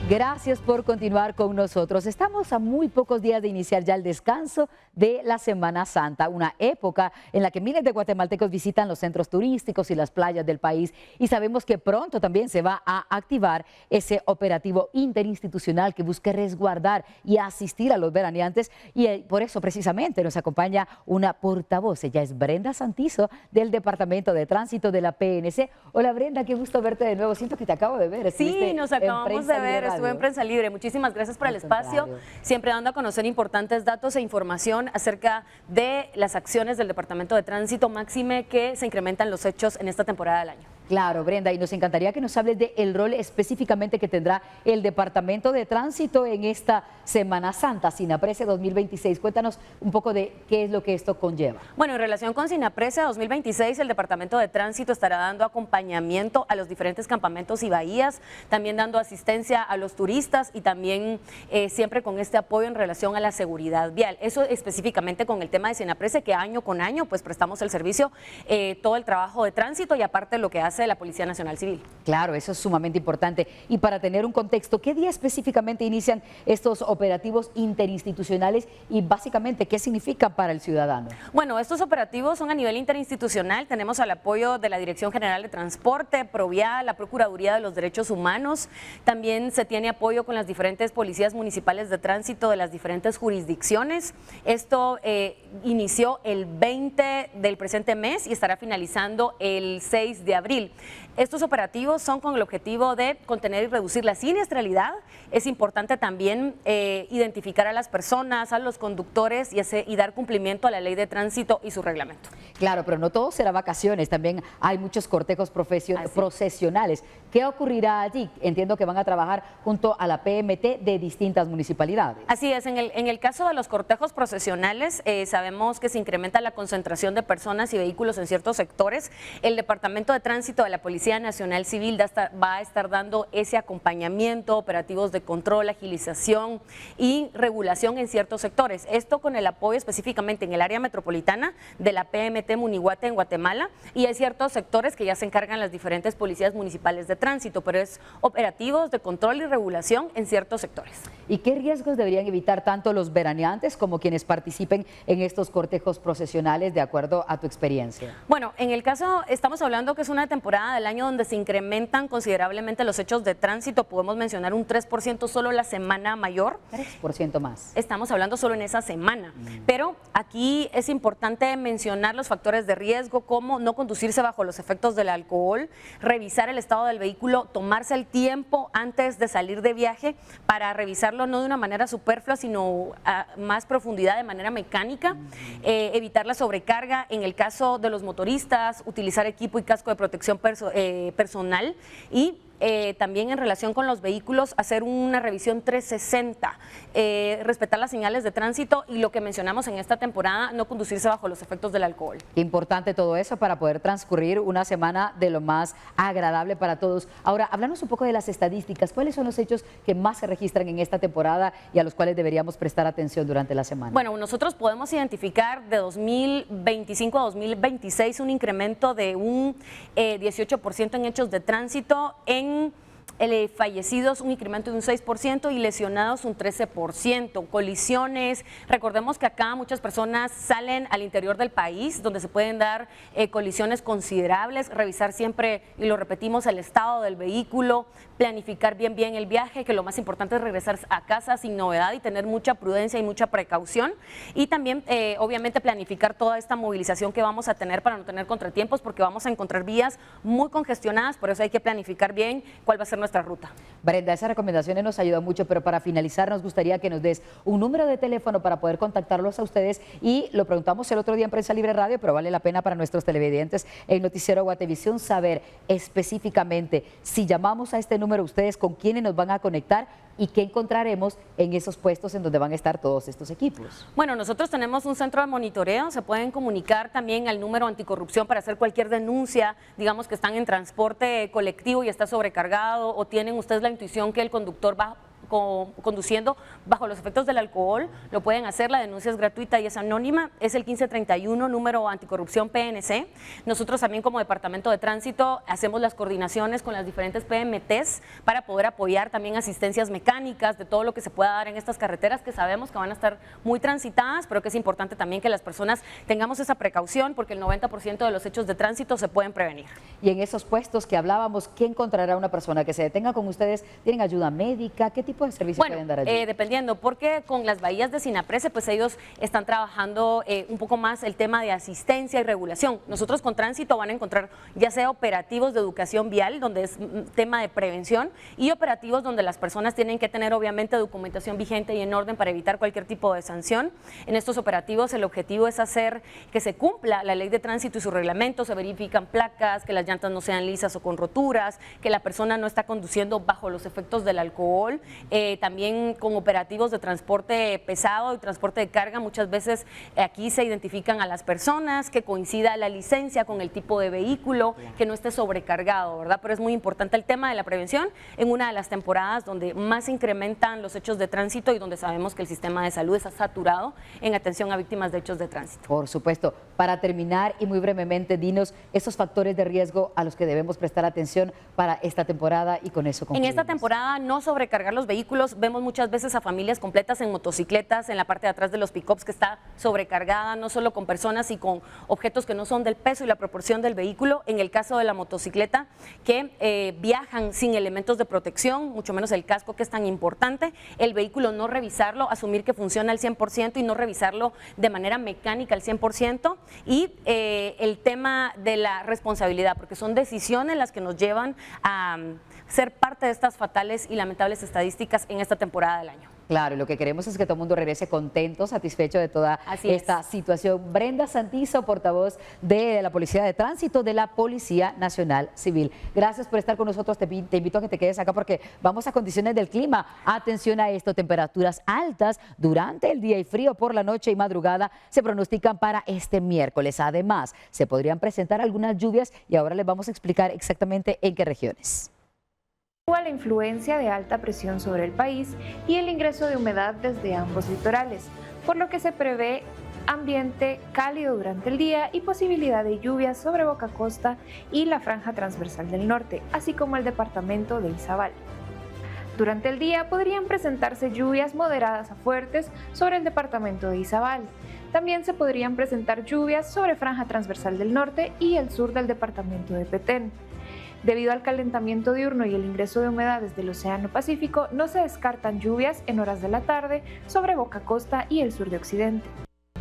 Gracias por continuar con nosotros. Estamos a muy pocos días de iniciar ya el descanso de la Semana Santa, una época en la que miles de guatemaltecos visitan los centros turísticos y las playas del país, y sabemos que pronto también se va a activar ese operativo interinstitucional que busque resguardar y asistir a los veraneantes, y por eso precisamente nos acompaña una portavoz. Ella es Brenda Santizo del Departamento de Tránsito de la PNC. Hola Brenda, qué gusto verte de nuevo. Siento que te acabo de ver. Sí, nos acabamos de ver. Estuve en Prensa Libre. Muchísimas gracias por el espacio, siempre dando a conocer importantes datos e información acerca de las acciones del Departamento de Tránsito, máxime que se incrementan los hechos en esta temporada del año. Claro, Brenda, y nos encantaría que nos hables del rol específicamente que tendrá el Departamento de Tránsito en esta Semana Santa, Sinaprece 2026. Cuéntanos un poco de qué es lo que esto conlleva. Bueno, en relación con Sinaprece 2026, el Departamento de Tránsito estará dando acompañamiento a los diferentes campamentos y bahías, también dando asistencia a los turistas y también siempre con este apoyo en relación a la seguridad vial. Eso específicamente con el tema de Sinaprece, que año con año pues prestamos el servicio, todo el trabajo de tránsito y aparte lo que hace de la Policía Nacional Civil. Claro, eso es sumamente importante. Y para tener un contexto, ¿qué día específicamente inician estos operativos interinstitucionales y básicamente qué significa para el ciudadano? Bueno, estos operativos son a nivel interinstitucional. Tenemos al apoyo de la Dirección General de Transporte, Provial, la Procuraduría de los Derechos Humanos. También se tiene apoyo con las diferentes policías municipales de tránsito de las diferentes jurisdicciones. Esto inició el 20 del presente mes y estará finalizando el 6 de abril. Estos operativos son con el objetivo de contener y reducir la siniestralidad. Es importante también identificar a las personas, a los conductores y dar cumplimiento a la ley de tránsito y su reglamento. Claro, pero no todo será vacaciones, también hay muchos cortejos procesionales. ¿Qué ocurrirá allí? Entiendo que van a trabajar junto a la PMT de distintas municipalidades. Así es, en el caso de los cortejos procesionales sabemos que se incrementa la concentración de personas y vehículos en ciertos sectores. El Departamento de Tránsito de la Policía Nacional Civil va a estar dando ese acompañamiento, operativos de control, agilización y regulación en ciertos sectores. Esto con el apoyo específicamente en el área metropolitana de la PMT Munihuate en Guatemala, y hay ciertos sectores que ya se encargan las diferentes policías municipales de tránsito, pero es operativos de control y regulación en ciertos sectores. ¿Y qué riesgos deberían evitar tanto los veraneantes como quienes participen en estos cortejos procesionales de acuerdo a tu experiencia? Bueno, en el caso, estamos hablando que es una temporada del año donde se incrementan considerablemente los hechos de tránsito. Podemos mencionar un 3% solo la semana mayor. 3% más. Estamos hablando solo en esa semana. Pero aquí es importante mencionar los factores de riesgo, como no conducirse bajo los efectos del alcohol, revisar el estado del vehículo, tomarse el tiempo antes de salir de viaje para revisarlo no de una manera superflua, sino a más profundidad, de manera mecánica, evitar la sobrecarga en el caso de los motoristas, utilizar equipo y casco de protección personal y también en relación con los vehículos hacer una revisión 360, respetar las señales de tránsito y lo que mencionamos en esta temporada, no conducirse bajo los efectos del alcohol. Importante todo eso para poder transcurrir una semana de lo más agradable para todos. Ahora, háblanos un poco de las estadísticas. ¿Cuáles son los hechos que más se registran en esta temporada y a los cuales deberíamos prestar atención durante la semana? Bueno, nosotros podemos identificar de 2025 a 2026 un incremento de un 18% en hechos de tránsito, en fallecidos un incremento de un 6% y lesionados un 13%, colisiones. Recordemos que acá muchas personas salen al interior del país donde se pueden dar colisiones considerables, revisar siempre, y lo repetimos, el estado del vehículo, planificar bien el viaje, que lo más importante es regresar a casa sin novedad y tener mucha prudencia y mucha precaución, y también obviamente planificar toda esta movilización que vamos a tener para no tener contratiempos, porque vamos a encontrar vías muy congestionadas, por eso hay que planificar bien cuál va a ser nuestra ruta. Brenda, esas recomendaciones nos ayudan mucho, pero para finalizar nos gustaría que nos des un número de teléfono para poder contactarlos a ustedes, y lo preguntamos el otro día en Prensa Libre Radio, pero vale la pena para nuestros televidentes en Noticiero Guatevisión saber específicamente si llamamos a este número, ustedes con quiénes nos van a conectar y qué encontraremos en esos puestos en donde van a estar todos estos equipos. Bueno, nosotros tenemos un centro de monitoreo, se pueden comunicar también al número anticorrupción para hacer cualquier denuncia, digamos que están en transporte colectivo y está sobrecargado, o tienen ustedes la intuición que el conductor va conduciendo bajo los efectos del alcohol, lo pueden hacer. La denuncia es gratuita y es anónima. Es el 1531, número anticorrupción PNC. Nosotros también como Departamento de Tránsito hacemos las coordinaciones con las diferentes PMTs para poder apoyar también asistencias mecánicas de todo lo que se pueda dar en estas carreteras que sabemos que van a estar muy transitadas, pero que es importante también que las personas tengamos esa precaución porque el 90% de los hechos de tránsito se pueden prevenir. Y en esos puestos que hablábamos, ¿qué encontrará una persona que se detenga con ustedes? ¿Tienen ayuda médica? ¿Qué tipo de servicios pueden dar allí? Dependiendo, porque con las bahías de Sinaprece, pues ellos están trabajando un poco más el tema de asistencia y regulación. Nosotros con Tránsito van a encontrar ya sea operativos de educación vial, donde es tema de prevención, y operativos donde las personas tienen que tener obviamente documentación vigente y en orden para evitar cualquier tipo de sanción. En estos operativos el objetivo es hacer que se cumpla la ley de tránsito y su reglamento, se verifican placas, que las llantas no sean lisas o con roturas, que la persona no está conduciendo bajo los efectos del alcohol, también con operativos de transporte pesado y transporte de carga. Muchas veces aquí se identifican a las personas, que coincida la licencia con el tipo de vehículo, que no esté sobrecargado, ¿verdad? Pero es muy importante el tema de la prevención en una de las temporadas donde más se incrementan los hechos de tránsito y donde sabemos que el sistema de salud está saturado en atención a víctimas de hechos de tránsito. Por supuesto. Para terminar y muy brevemente, dinos esos factores de riesgo a los que debemos prestar atención para esta temporada y con eso concluimos. En esta temporada no sobrecargar los vehículos. Vemos muchas veces a familias completas en motocicletas, en la parte de atrás de los pick-ups que está sobrecargada, no solo con personas y con objetos que no son del peso y la proporción del vehículo. En el caso de la motocicleta, que viajan sin elementos de protección, mucho menos el casco, que es tan importante, el vehículo no revisarlo, asumir que funciona al 100% y no revisarlo de manera mecánica al 100%, y el tema de la responsabilidad, porque son decisiones las que nos llevan a ser parte de estas fatales y lamentables estadísticas en esta temporada del año. Claro, y lo que queremos es que todo el mundo regrese contento, satisfecho de toda esta situación. Brenda Santizo, portavoz de la Policía de Tránsito de la Policía Nacional Civil. Gracias por estar con nosotros. Te invito a que te quedes acá porque vamos a condiciones del clima. Atención a esto, temperaturas altas durante el día y frío por la noche y madrugada se pronostican para este miércoles. Además, se podrían presentar algunas lluvias y ahora les vamos a explicar exactamente en qué regiones. La influencia de alta presión sobre el país y el ingreso de humedad desde ambos litorales, por lo que se prevé ambiente cálido durante el día y posibilidad de lluvias sobre Boca Costa y la franja transversal del norte, así como el departamento de Izabal. Durante el día podrían presentarse lluvias moderadas a fuertes sobre el departamento de Izabal. También se podrían presentar lluvias sobre franja transversal del norte y el sur del departamento de Petén. Debido al calentamiento diurno y el ingreso de humedades del Océano Pacífico, no se descartan lluvias en horas de la tarde sobre Boca Costa y el sur de Occidente.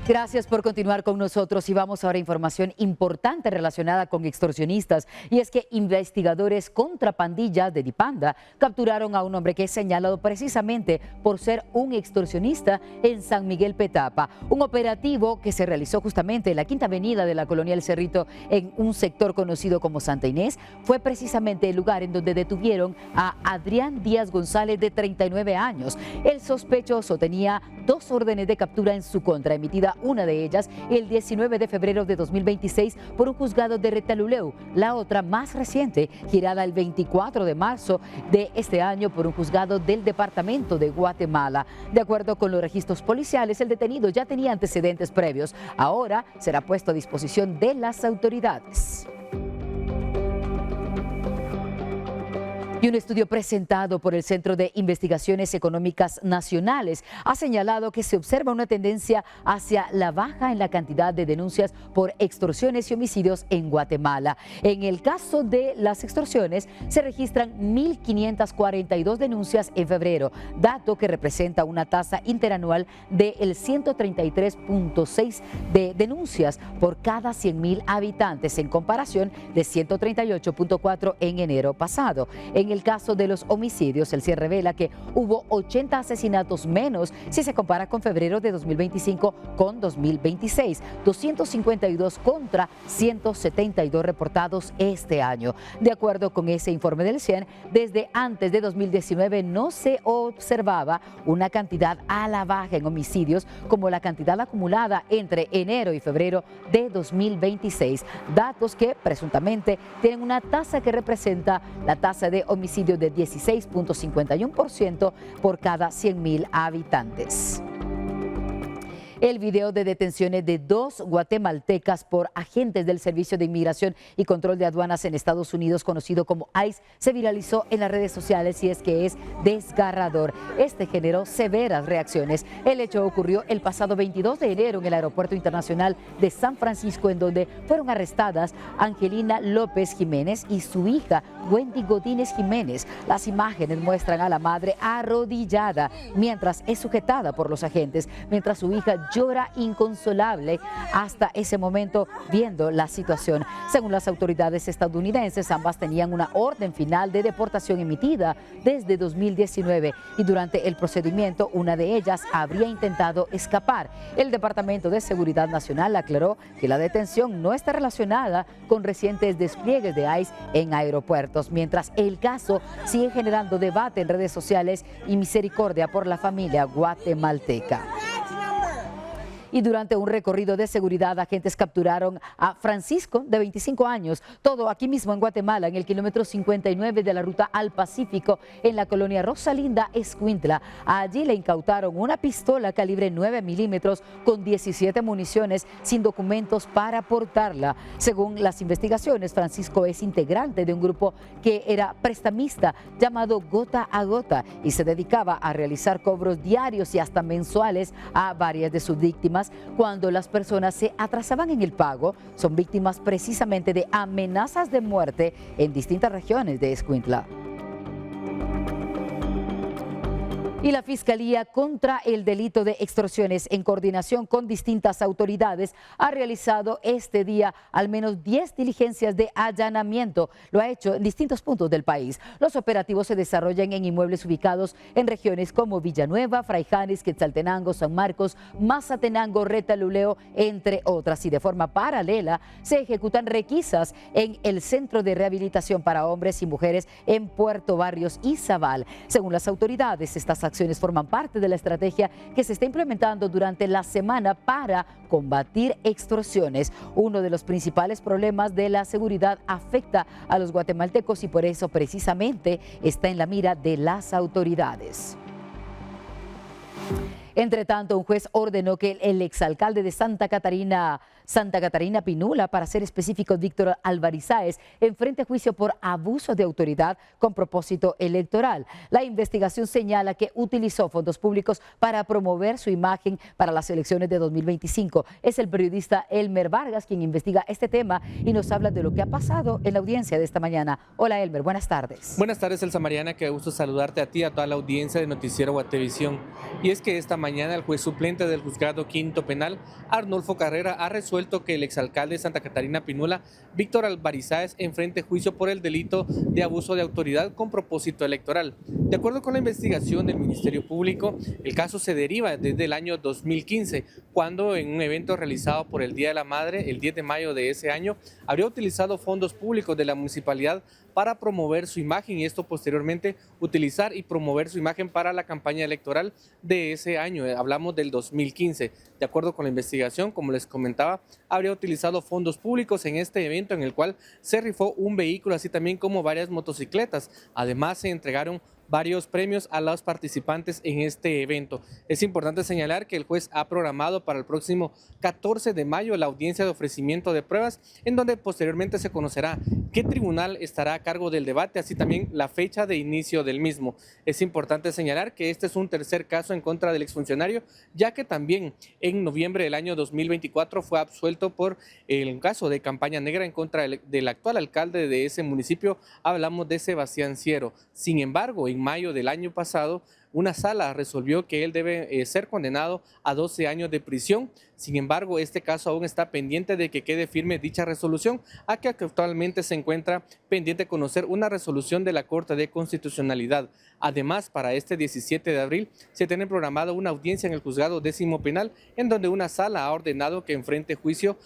Gracias por continuar con nosotros y vamos ahora a información importante relacionada con extorsionistas, y es que investigadores contra pandillas de Dipanda capturaron a un hombre que es señalado precisamente por ser un extorsionista en San Miguel Petapa. Un operativo que se realizó justamente en la Quinta Avenida de la Colonia El Cerrito, en un sector conocido como Santa Inés, fue precisamente el lugar en donde detuvieron a Adrián Díaz González, de 39 años. El sospechoso tenía 2 órdenes de captura en su contra, emitida una de ellas el 19 de febrero de 2026 por un juzgado de Retaluleu, la otra más reciente girada el 24 de marzo de este año por un juzgado del departamento de Guatemala. De acuerdo con los registros policiales, el detenido ya tenía antecedentes previos. Ahora será puesto a disposición de las autoridades. Y un estudio presentado por el Centro de Investigaciones Económicas Nacionales ha señalado que se observa una tendencia hacia la baja en la cantidad de denuncias por extorsiones y homicidios en Guatemala. En el caso de las extorsiones, se registran 1.542 denuncias en febrero, dato que representa una tasa interanual del 133.6 de denuncias por cada 100.000 habitantes, en comparación de 138.4 en enero pasado. En el caso de los homicidios, el CIE revela que hubo 80 asesinatos menos si se compara con febrero de 2025 con 2026, 252 contra 172 reportados este año. De acuerdo con ese informe del CIE, desde antes de 2019 no se observaba una cantidad a la baja en homicidios como la cantidad acumulada entre enero y febrero de 2026, datos que presuntamente tienen una tasa que representa la tasa de homicidios homicidio de 16.51% por cada 100.000 habitantes. El video de detenciones de 2 guatemaltecas por agentes del Servicio de Inmigración y Control de Aduanas en Estados Unidos, conocido como ICE, se viralizó en las redes sociales y es que es desgarrador. Este generó severas reacciones. El hecho ocurrió el pasado 22 de enero en el Aeropuerto Internacional de San Francisco, en donde fueron arrestadas Angelina López Jiménez y su hija Wendy Godínez Jiménez. Las imágenes muestran a la madre arrodillada mientras es sujetada por los agentes, mientras su hija llora inconsolable hasta ese momento viendo la situación. Según las autoridades estadounidenses, ambas tenían una orden final de deportación emitida desde 2019 y durante el procedimiento una de ellas habría intentado escapar. El Departamento de Seguridad Nacional aclaró que la detención no está relacionada con recientes despliegues de ICE en aeropuertos, mientras el caso sigue generando debate en redes sociales y misericordia por la familia guatemalteca. Y durante un recorrido de seguridad, agentes capturaron a Francisco, de 25 años, todo aquí mismo en Guatemala, en el kilómetro 59 de la ruta al Pacífico, en la colonia Rosalinda, Escuintla. Allí le incautaron una pistola calibre 9 milímetros con 17 municiones sin documentos para portarla. Según las investigaciones, Francisco es integrante de un grupo que era prestamista llamado Gota a Gota y se dedicaba a realizar cobros diarios y hasta mensuales a varias de sus víctimas. Cuando las personas se atrasaban en el pago, son víctimas precisamente de amenazas de muerte en distintas regiones de Escuintla. Y la Fiscalía contra el delito de extorsiones, en coordinación con distintas autoridades, ha realizado este día al menos 10 diligencias de allanamiento. Lo ha hecho en distintos puntos del país. Los operativos se desarrollan en inmuebles ubicados en regiones como Villanueva, Fraijanes, Quetzaltenango, San Marcos, Mazatenango, Retaluleu, entre otras. Y de forma paralela se ejecutan requisas en el Centro de Rehabilitación para Hombres y Mujeres en Puerto Barrios y Zabal. Según las autoridades, estas acciones forman parte de la estrategia que se está implementando durante la semana para combatir extorsiones. Uno de los principales problemas de la seguridad afecta a los guatemaltecos y por eso precisamente está en la mira de las autoridades. Entre tanto, un juez ordenó que el exalcalde de Santa Catarina Pinula, para ser específico, Víctor Alvarizáez, enfrente juicio por abuso de autoridad con propósito electoral. La investigación señala que utilizó fondos públicos para promover su imagen para las elecciones de 2025. Es el periodista Elmer Vargas quien investiga este tema y nos habla de lo que ha pasado en la audiencia de esta mañana. Hola Elmer, buenas tardes. Buenas tardes, Elsa Mariana, qué gusto saludarte a ti y a toda la audiencia de Noticiero Guatevisión. Y es que esta mañana el juez suplente del Juzgado Quinto Penal, Arnulfo Carrera, ha resuelto que el exalcalde de Santa Catarina Pinula, Víctor Alvarizáez, enfrente juicio por el delito de abuso de autoridad con propósito electoral. De acuerdo con la investigación del Ministerio Público, el caso se deriva desde el año 2015, cuando en un evento realizado por el Día de la Madre, el 10 de mayo de ese año, habría utilizado fondos públicos de la municipalidad para promover su imagen y esto posteriormente utilizar y promover su imagen para la campaña electoral de ese año. Hablamos del 2015. De acuerdo con la investigación, como les comentaba, habría utilizado fondos públicos en este evento en el cual se rifó un vehículo, así también como varias motocicletas. Además, se entregaron varios premios a los participantes en este evento. Es importante señalar que el juez ha programado para el próximo 14 de mayo la audiencia de ofrecimiento de pruebas, en donde posteriormente se conocerá qué tribunal estará a cargo del debate, así también la fecha de inicio del mismo. Es importante señalar que este es un tercer caso en contra del exfuncionario, ya que también en noviembre del año 2024 fue absuelto por el caso de campaña negra en contra del actual alcalde de ese municipio, hablamos de Sebastián Ciero. Sin embargo, en mayo del año pasado, una sala resolvió que él debe ser condenado a 12 años de prisión. Sin embargo, este caso aún está pendiente de que quede firme dicha resolución, a que actualmente se encuentra pendiente de conocer una resolución de la Corte de Constitucionalidad. Además, para este 17 de abril se tiene programada una audiencia en el Juzgado Décimo Penal, en donde una sala ha ordenado que enfrente juicio,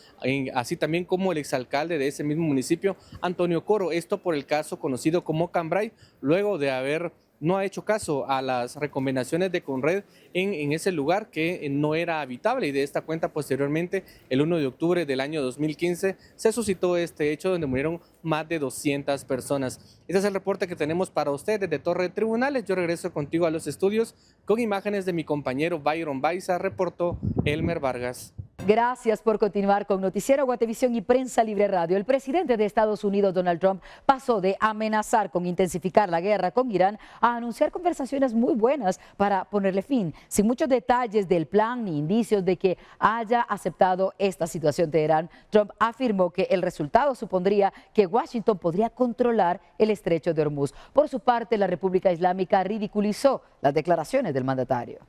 así también como el exalcalde de ese mismo municipio, Antonio Coro, esto por el caso conocido como Cambrai, luego de haber no ha hecho caso a las recomendaciones de Conred en ese lugar que no era habitable, y de esta cuenta posteriormente, el 1 de octubre del año 2015, se suscitó este hecho donde murieron más de 200 personas. Este es el reporte que tenemos para usted desde Torre de Tribunales. Yo regreso contigo a los estudios con imágenes de mi compañero Byron Baiza, reportó Elmer Vargas. Gracias por continuar con Noticiero Guatevisión y Prensa Libre Radio. El presidente de Estados Unidos, Donald Trump, pasó de amenazar con intensificar la guerra con Irán a anunciar conversaciones muy buenas para ponerle fin. Sin muchos detalles del plan ni indicios de que haya aceptado esta situación Teherán, Trump afirmó que el resultado supondría que Washington podría controlar el estrecho de Hormuz. Por su parte, la República Islámica ridiculizó las declaraciones del mandatario.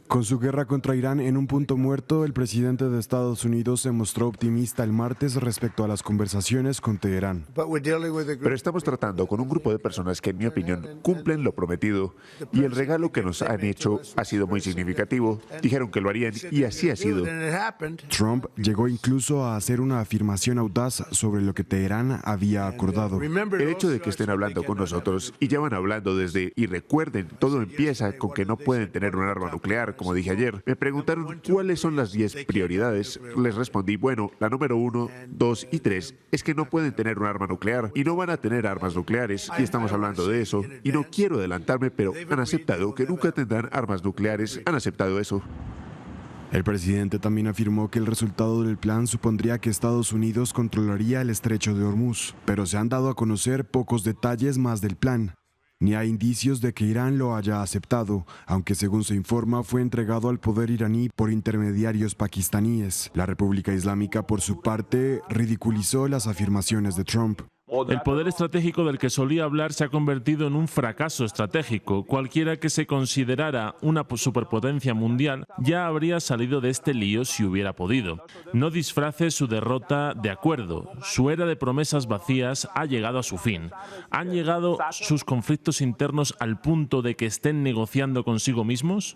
Con su guerra contra Irán en un punto muerto, el presidente de Estados Unidos se mostró optimista el martes respecto a las conversaciones con Teherán. Pero estamos tratando con un grupo de personas que, en mi opinión, cumplen lo prometido, y el regalo que nos han hecho ha sido muy significativo. Dijeron que lo harían y así ha sido. Trump llegó incluso a hacer una afirmación audaz sobre lo que Teherán había acordado. El hecho de que estén hablando con nosotros y llevan hablando desde, y recuerden, todo empieza con que no pueden tener un arma nuclear. Como dije ayer, me preguntaron cuáles son las 10 prioridades. Les respondí, bueno, la número 1, 2 y 3 es que no pueden tener un arma nuclear y no van a tener armas nucleares, y estamos hablando de eso. Y no quiero adelantarme, pero han aceptado que nunca tendrán armas nucleares. Han aceptado eso. El presidente también afirmó que el resultado del plan supondría que Estados Unidos controlaría el estrecho de Hormuz, pero se han dado a conocer pocos detalles más del plan. Ni hay indicios de que Irán lo haya aceptado, aunque según se informa fue entregado al poder iraní por intermediarios pakistaníes. La República Islámica, por su parte, ridiculizó las afirmaciones de Trump. El poder estratégico del que solía hablar se ha convertido en un fracaso estratégico. Cualquiera que se considerara una superpotencia mundial ya habría salido de este lío si hubiera podido. No disfrace su derrota de acuerdo. Su era de promesas vacías ha llegado a su fin. ¿Han llegado sus conflictos internos al punto de que estén negociando consigo mismos?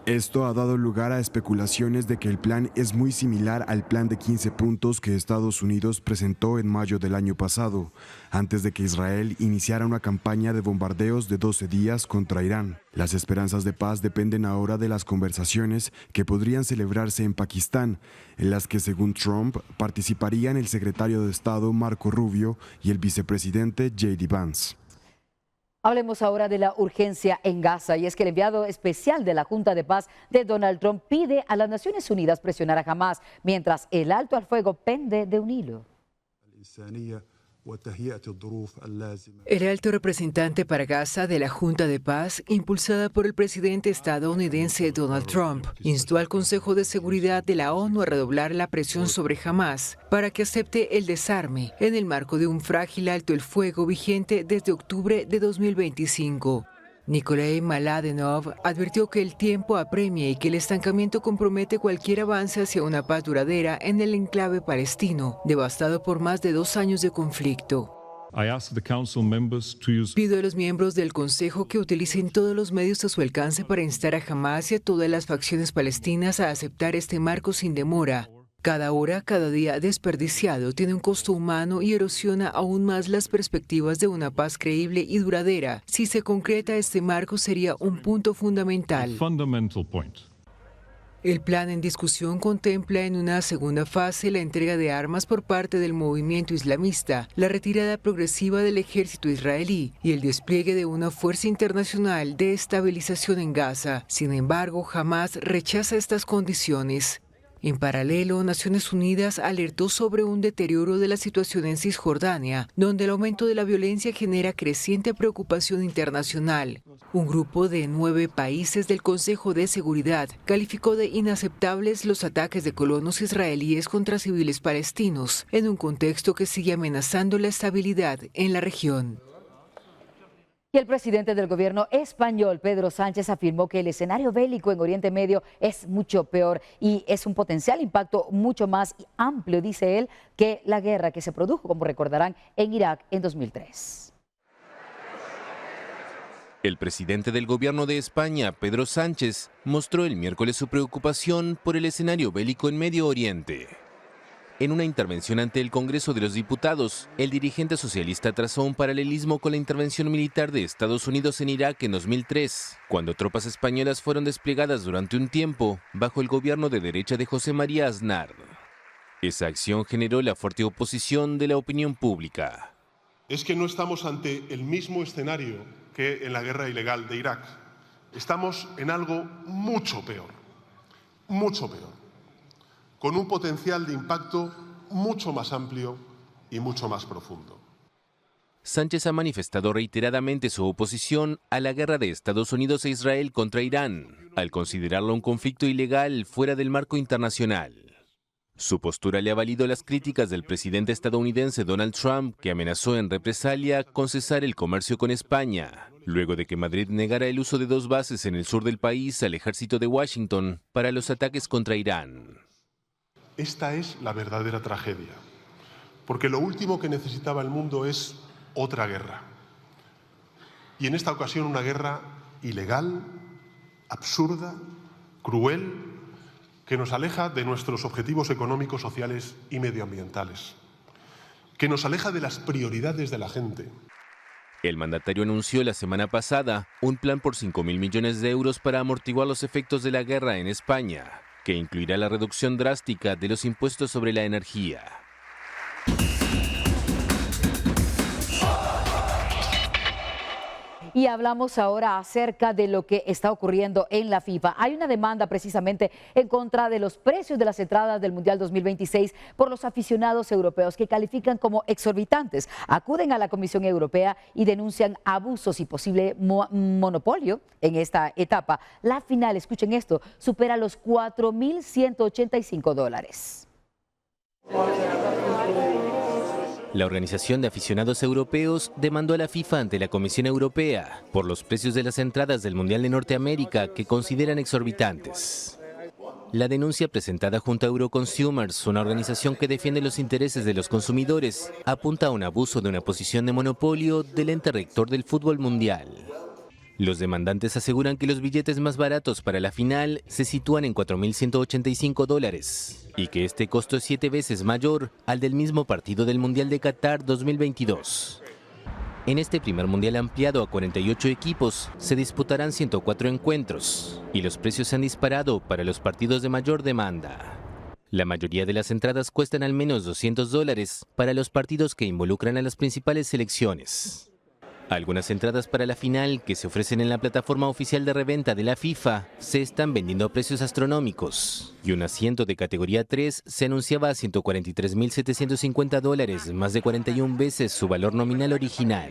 Esto ha dado lugar a especulaciones de que el plan es muy similar al plan de 15 puntos que Estados Unidos presentó en mayo del año pasado, antes de que Israel iniciara una campaña de bombardeos de 12 días contra Irán. Las esperanzas de paz dependen ahora de las conversaciones que podrían celebrarse en Pakistán, en las que, según Trump, participarían el secretario de Estado Marco Rubio y el vicepresidente J.D. Vance. Hablemos ahora de la urgencia en Gaza, y es que el enviado especial de la Junta de Paz de Donald Trump pide a las Naciones Unidas presionar a Hamás, mientras el alto al fuego pende de un hilo. El alto representante para Gaza de la Junta de Paz, impulsada por el presidente estadounidense Donald Trump, instó al Consejo de Seguridad de la ONU a redoblar la presión sobre Hamás para que acepte el desarme en el marco de un frágil alto el fuego vigente desde octubre de 2025. Nikolai Mladenov advirtió que el tiempo apremia y que el estancamiento compromete cualquier avance hacia una paz duradera en el enclave palestino, devastado por más de 2 años de conflicto. Pido a los miembros del Consejo que utilicen todos los medios a su alcance para instar a Hamás y a todas las facciones palestinas a aceptar este marco sin demora. Cada hora, cada día desperdiciado tiene un costo humano y erosiona aún más las perspectivas de una paz creíble y duradera. Si se concreta este marco, sería un punto fundamental. El plan en discusión contempla en una segunda fase la entrega de armas por parte del movimiento islamista, la retirada progresiva del ejército israelí y el despliegue de una fuerza internacional de estabilización en Gaza. Sin embargo, Hamás rechaza estas condiciones. En paralelo, Naciones Unidas alertó sobre un deterioro de la situación en Cisjordania, donde el aumento de la violencia genera creciente preocupación internacional. Un grupo de 9 países del Consejo de Seguridad calificó de inaceptables los ataques de colonos israelíes contra civiles palestinos, en un contexto que sigue amenazando la estabilidad en la región. Y el presidente del gobierno español, Pedro Sánchez, afirmó que el escenario bélico en Oriente Medio es mucho peor y es un potencial impacto mucho más amplio, dice él, que la guerra que se produjo, como recordarán, en Irak en 2003. El presidente del gobierno de España, Pedro Sánchez, mostró el miércoles su preocupación por el escenario bélico en Medio Oriente. En una intervención ante el Congreso de los Diputados, el dirigente socialista trazó un paralelismo con la intervención militar de Estados Unidos en Irak en 2003, cuando tropas españolas fueron desplegadas durante un tiempo bajo el gobierno de derecha de José María Aznar. Esa acción generó la fuerte oposición de la opinión pública. Es que no estamos ante el mismo escenario que en la guerra ilegal de Irak. Estamos en algo mucho peor, con un potencial de impacto mucho más amplio y mucho más profundo. Sánchez ha manifestado reiteradamente su oposición a la guerra de Estados Unidos e Israel contra Irán, al considerarlo un conflicto ilegal fuera del marco internacional. Su postura le ha valido las críticas del presidente estadounidense Donald Trump, que amenazó en represalia con cesar el comercio con España, luego de que Madrid negara el uso de 2 bases en el sur del país al ejército de Washington para los ataques contra Irán. Esta es la verdadera tragedia, porque lo último que necesitaba el mundo es otra guerra. Y en esta ocasión una guerra ilegal, absurda, cruel, que nos aleja de nuestros objetivos económicos, sociales y medioambientales, que nos aleja de las prioridades de la gente. El mandatario anunció la semana pasada un plan por 5.000 millones de euros para amortiguar los efectos de la guerra en España, que incluirá la reducción drástica de los impuestos sobre la energía. Y hablamos ahora acerca de lo que está ocurriendo en la FIFA. Hay una demanda precisamente en contra de los precios de las entradas del Mundial 2026 por los aficionados europeos que califican como exorbitantes. Acuden a la Comisión Europea y denuncian abusos y posible monopolio en esta etapa. La final, escuchen esto, supera los $4.185. La Organización de Aficionados Europeos demandó a la FIFA ante la Comisión Europea por los precios de las entradas del Mundial de Norteamérica que consideran exorbitantes. La denuncia presentada junto a Euroconsumers, una organización que defiende los intereses de los consumidores, apunta a un abuso de una posición de monopolio del ente rector del fútbol mundial. Los demandantes aseguran que los billetes más baratos para la final se sitúan en $4.185 y que este costo es 7 veces mayor al del mismo partido del Mundial de Qatar 2022. En este primer Mundial ampliado a 48 equipos se disputarán 104 encuentros y los precios se han disparado para los partidos de mayor demanda. La mayoría de las entradas cuestan al menos $200 para los partidos que involucran a las principales selecciones. Algunas entradas para la final que se ofrecen en la plataforma oficial de reventa de la FIFA se están vendiendo a precios astronómicos y un asiento de categoría 3 se anunciaba a $143.750, más de 41 veces su valor nominal original.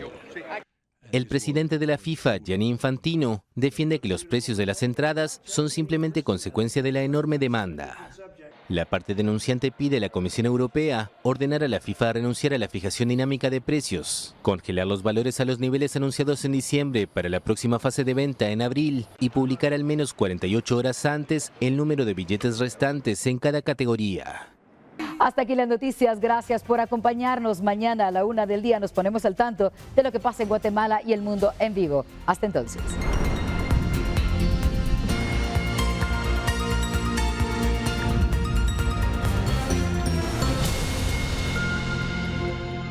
El presidente de la FIFA, Gianni Infantino, defiende que los precios de las entradas son simplemente consecuencia de la enorme demanda. La parte denunciante pide a la Comisión Europea ordenar a la FIFA a renunciar a la fijación dinámica de precios, congelar los valores a los niveles anunciados en diciembre para la próxima fase de venta en abril y publicar al menos 48 horas antes el número de billetes restantes en cada categoría. Hasta aquí las noticias. Gracias por acompañarnos. Mañana a la 1 del día nos ponemos al tanto de lo que pasa en Guatemala y el mundo en vivo. Hasta entonces.